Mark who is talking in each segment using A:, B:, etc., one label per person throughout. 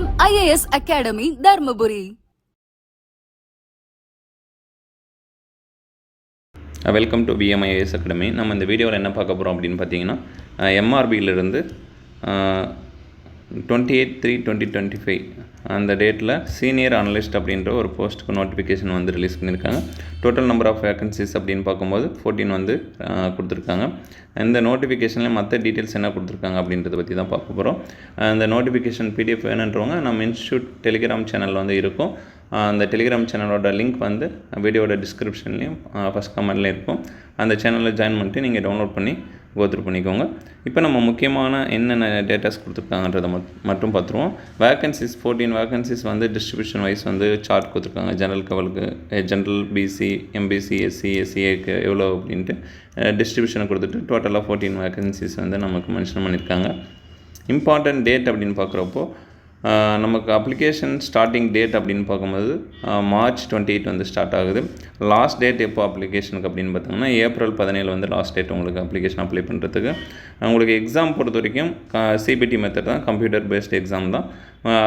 A: IAS Academy, Dharmaburi.
B: Welcome to IAS academy. நம்ம இந்த வீடியோவில் என்ன பார்க்க போகிறோம் அப்படின்னு பார்த்தீங்கன்னா, MRBயிலிருந்து 28/3/2025 அந்த டேட்டில் சீனியர் அனலிஸ்ட் அப்படின்ற ஒரு போஸ்ட்டுக்கு நோட்டிஃபிகேஷன் வந்து ரிலீஸ் பண்ணியிருக்காங்க. டோட்டல் நம்பர் ஆஃப் வேகன்சிஸ் அப்படின்னு பார்க்கும்போது 14 வந்து கொடுத்துருக்காங்க. இந்த நோட்டிஃபிகேஷனில் மற்ற டீட்டெயில்ஸ் என்ன கொடுத்துருக்காங்க அப்படின்றத பற்றி தான் பார்க்க போகிறோம். அந்த நோட்டிஃபிகேஷன் PDF வேணுன்றவங்க நம்ம இன்ஸ்டியூட் டெலிகிராம் சேனலில் வந்து இருக்கும். அந்த டெலிகிராம் சேனலோட லிங்க் வந்து வீடியோட டிஸ்கிரிப்ஷன்லேயும் ஃபஸ்ட் கமெண்ட்லேயும் இருக்கும். அந்த சேனலில் ஜாயின் பண்ணிட்டு நீங்கள் டவுன்லோட் பண்ணி கோத்ரூ பண்ணிக்கோங்க. இப்போ நம்ம முக்கியமான என்னென்ன டேட்டாஸ் கொடுத்துருக்காங்கன்றதை மட்டும் பார்த்துருவோம். வேகன்சிஸ் 14 வேகன்சிஸ் வந்து டிஸ்ட்ரிபியூஷன் வைஸ் வந்து சார்ட் கொடுத்துருக்காங்க. ஜென்ரல் கவலுக்கு ஜென்ரல் BC MBC SC SCAக்கு எவ்வளோ அப்படின்ட்டு டிஸ்ட்ரிபியூஷனை கொடுத்துட்டு டோட்டலாக 14 வேகன்சிஸ் வந்து நமக்கு மென்ஷன் பண்ணியிருக்காங்க. இம்பார்ட்டன்ட் டேட் அப்படின்னு பார்க்குறப்போ நமக்கு அப்ளிகேஷன் ஸ்டார்டிங் டேட் அப்படின்னு பார்க்கும்போது March 28 வந்து ஸ்டார்ட் ஆகுது. லாஸ்ட் டேட் எப்போ அப்ளிகேஷனுக்கு அப்படின்னு பார்த்தோம்னா April 17 வந்து லாஸ்ட் டேட் உங்களுக்கு அப்ளிகேஷன் அப்ளை பண்ணுறதுக்கு. உங்களுக்கு எக்ஸாம் பொறுத்த வரைக்கும் CBT மெத்தட் தான், கம்ப்யூட்டர் பேஸ்ட் எக்ஸாம் தான்.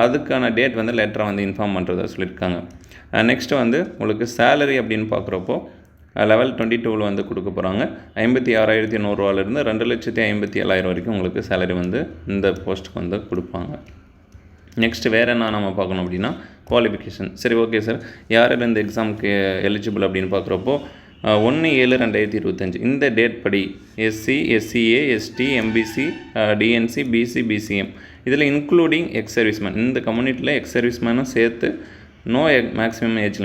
B: அதுக்கான டேட் வந்து லெட்டரை வந்து இன்ஃபார்ம் பண்ணுறதா சொல்லியிருக்காங்க. நெக்ஸ்ட்டு வந்து உங்களுக்கு சேலரி அப்படின்னு பார்க்குறப்போ level 22 வந்து கொடுக்க போகிறாங்க. 56,100 2,57,000 வரைக்கும் உங்களுக்கு சேலரி வந்து இந்த போஸ்ட்டுக்கு வந்து கொடுப்பாங்க. நெக்ஸ்ட்டு வேறு என்ன நம்ம பார்க்கணும் அப்படின்னா குவாலிஃபிகேஷன். சரி, ஓகே சார், யார் இந்த எக்ஸாமுக்கு எலிஜிபிள் அப்படின்னு பார்க்குறப்போ 1/7/2025 இந்த டேட் படி SC SCA ST MBC DNC BC BCM இதில் இன்க்ளூடிங் எக்ஸ் சர்வீஸ்மேன், இந்த கம்யூனிட்டியில் எக்ஸ் சர்வீஸ்மேனும் சேர்த்து நோ மேக்ஸிமம் ஏஜ்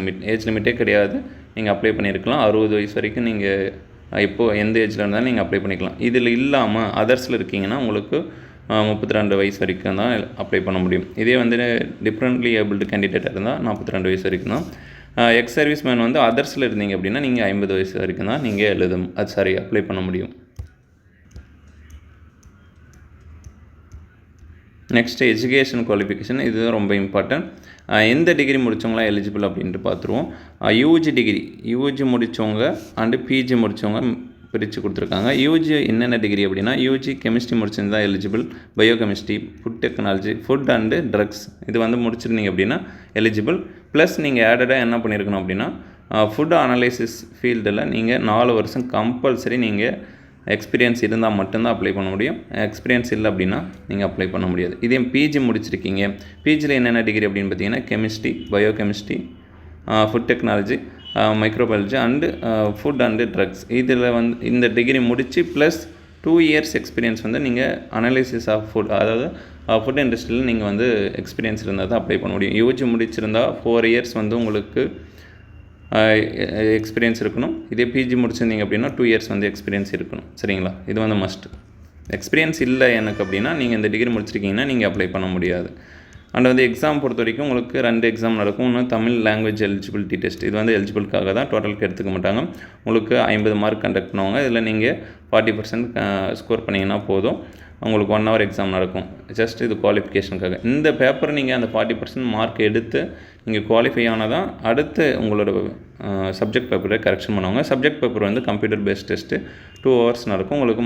B: லிமிட்டே கிடையாது. நீங்கள் அப்ளை பண்ணியிருக்கலாம். 60 வயசு வரைக்கும் நீங்கள் இப்போது எந்த ஏஜில் இருந்தாலும் நீங்கள் அப்ளை பண்ணிக்கலாம். இதில் இல்லாமல் அதர்ஸில் இருக்கீங்கன்னா உங்களுக்கு 32 வயசு வரைக்கும் தான் அப்ளை பண்ண முடியும். இதே வந்து டிஃப்ரெண்ட்லி ஏபிள்டு கேண்டிடேட்டாக இருந்தால் 42 வயசு வரைக்கும் தான். எக்ஸ் சர்வீஸ் மேன் வந்து அதர்ஸில் இருந்தீங்க அப்படின்னா நீங்கள் 50 வயசு வரைக்கும் தான் நீங்கள் அப்ளை பண்ண முடியும். நெக்ஸ்ட்டு எஜுகேஷன் குவாலிஃபிகேஷன், இதுதான் ரொம்ப இம்பார்ட்டன்ட். எந்த டிகிரி முடித்தவங்களாம் எலிஜிபிள் அப்படின்ட்டு பார்த்துருவோம். யூஜி முடித்தவங்க அண்டு PG முடித்தவங்க பிரித்து கொடுத்துருக்காங்க. யூஜி என்னென்ன டிகிரி அப்படின்னா யூஜி கெமிஸ்ட்ரி முடிச்சிருந்தால் eligible, biochemistry, food technology, food and drugs இது வந்து முடிச்சிருந்தீங்க அப்படின்னா எலிஜிபிள். ப்ளஸ் நீங்கள் ஆடடாக என்ன பண்ணியிருக்கணும் அப்படின்னா ஃபுட் அனலைசிஸ் ஃபீல்டில் நீங்கள் 4 வருஷம் கம்பல்சரி நீங்கள் எக்ஸ்பீரியன்ஸ் இருந்தால் மட்டும்தான் அப்ளை பண்ண முடியும். எக்ஸ்பீரியன்ஸ் இல்லை அப்படின்னா நீங்கள் அப்ளை பண்ண முடியாது. இதே PG முடிச்சிருக்கீங்க, PGயில் என்னென்ன டிகிரி அப்படின்னு பார்த்தீங்கன்னா chemistry, biochemistry, food technology, microbiology and food and drugs இதில் வந்து இந்த டிகிரி முடித்து ப்ளஸ் 2 இயர்ஸ் எக்ஸ்பீரியன்ஸ் வந்து நீங்கள் அனலைசிஸ் ஆஃப் ஃபுட், அதாவது ஃபுட் இண்டஸ்ட்ரியில் நீங்கள் வந்து எக்ஸ்பீரியன்ஸ் இருந்தால் தான் அப்ளை பண்ண முடியும். யூஜி முடிச்சிருந்தால் 4 இயர்ஸ் வந்து உங்களுக்கு எக்ஸ்பீரியன்ஸ் இருக்கணும். இதே PG முடிச்சிருந்தீங்க அப்படின்னா 2 இயர்ஸ் வந்து எக்ஸ்பீரியன்ஸ் இருக்கணும். சரிங்களா, இது வந்து மஸ்ட். எக்ஸ்பீரியன்ஸ் இல்லை எனக்கு அப்படின்னா நீங்கள் இந்த டிகிரி முடிச்சிருக்கீங்கன்னா நீங்கள் அப்ளை பண்ண முடியாது. அண்ட் வந்து எக்ஸாம் பொறுத்த வரைக்கும் உங்களுக்கு 2 எக்ஸாம் நடக்கும். ஒன்று தமிழ் லாங்குவேஜ் எலிஜிபிலிட்டி டெஸ்ட், இது வந்து எலிஜிபிளுக்காக தான், டோட்டலுக்கு எடுத்துக்க மாட்டாங்க. உங்களுக்கு 50 மார்க் கண்டக்ட் பண்ணுவாங்க. இதில் நீங்கள் 40% ஸ்கோர் பண்ணிங்கன்னா போதும். உங்களுக்கு 1 hour எக்ஸாம் நடக்கும். ஜஸ்ட் இது குவாலிஃபிகேஷனுக்காக. இந்த பேப்பரை நீங்கள் அந்த 40% மார்க் எடுத்து நீங்கள் குவாலிஃபை ஆனால் தான் அடுத்து உங்களோட சப்ஜெக்ட் பேப்பரை கரெக்ஷன் பண்ணுவாங்க. சப்ஜெக்ட் பேப்பர் வந்து கம்ப்யூட்டர் பேஸ்ட் டெஸ்ட்டு 2 hours நடக்கும். உங்களுக்கு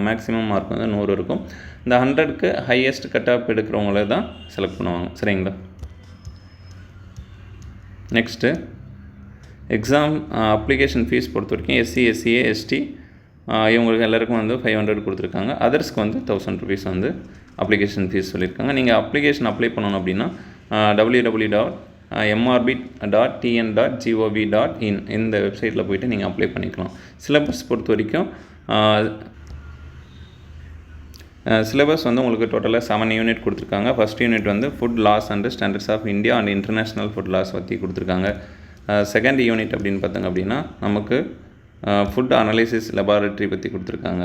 B: மேக்ஸிமம் மார்க் வந்து 100 இருக்கும். இந்த 100க்கு ஹையஸ்ட் கட் ஆஃப் எடுக்கிறவங்கள தான் செலக்ட் பண்ணுவாங்க. சரிங்களா, நெக்ஸ்ட்டு எக்ஸாம் அப்ளிகேஷன் ஃபீஸ் பொறுத்த வரைக்கும் SC SCA ST இவங்களுக்கு எல்லாருக்கும் வந்து 500 கொடுத்துருக்காங்க. அதர்ஸ்க்கு வந்து 1000 rupees வந்து அப்ளிகேஷன் ஃபீஸ் சொல்லியிருக்காங்க. நீங்கள் அப்ளிகேஷன் அப்ளை பண்ணணும் அப்படின்னா www.mrb.tn.gov.in இந்த வெப்சைட்டில் போய்ட்டு நீங்கள் அப்ளை பண்ணிக்கலாம். சிலபஸ் பொறுத்த வரைக்கும் சிலபஸ் வந்து உங்களுக்கு டோட்டலாக 7 யூனிட் கொடுத்துருக்காங்க. ஃபஸ்ட் யூனிட் வந்து food laws and standards of India and international food laws பற்றி கொடுத்துருக்காங்க. செகண்ட் யூனிட் அப்படின்னு பார்த்தாங்க அப்படின்னா நமக்கு ஃபுட் அனலைசிஸ் லெபார்ட்ரி பற்றி கொடுத்துருக்காங்க.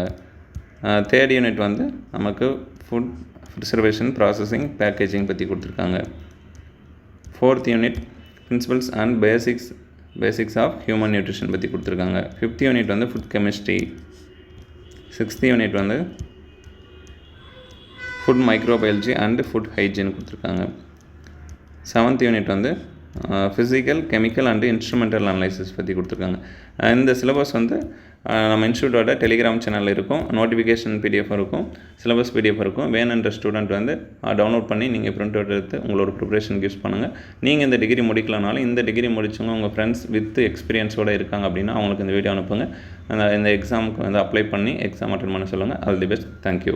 B: தேர்ட் யூனிட் வந்து நமக்கு ஃபுட் ப்ரிசர்வேஷன் ப்ராசஸிங் பேக்கேஜிங் பற்றி கொடுத்துருக்காங்க. Fourth unit principles and basics of human nutrition பற்றி கொடுத்துருக்காங்க. ஃபிஃப்த் யூனிட் வந்து ஃபுட் கெமிஸ்ட்ரி. சிக்ஸ்த் யூனிட் வந்து food microbiology and food hygiene கொடுத்துருக்காங்க. செவன்த் யூனிட் வந்து physical chemical and instrumental analysis பற்றி கொடுத்துருக்காங்க. இந்த சிலபஸ் வந்து நம்ம இன்ஸ்டியூட்டோட டெலிகிராம் சேனலில் இருக்கும். நோட்டிஃபிகேஷன் பிடிஎஃப் இருக்கும், சிலபஸ் பிடிஎஃப் இருக்கும். வேணுன்ற ஸ்டூடெண்ட் வந்து டவுன்லோட் பண்ணி நீங்கள் பிரிண்ட் அவுட் எடுத்து உங்களோட ப்ரிப்பரேஷனுக்கு யூஸ் பண்ணுங்கள். நீங்கள் இந்த டிகிரி முடிக்கலனாலும் இந்த டிகிரி முடிச்சவங்க உங்கள் ஃப்ரெண்ட்ஸ் வித் எக்ஸ்பீரியன்ஸோடு இருக்காங்க அப்படின்னா அவங்களுக்கு இந்த வீடியோ அனுப்புங்க. இந்த எக்ஸாமுக்கு வந்து அப்ளை பண்ணி எக்ஸாம் அட்டன் பண்ண சொல்லுங்கள். All the best. தேங்க்யூ.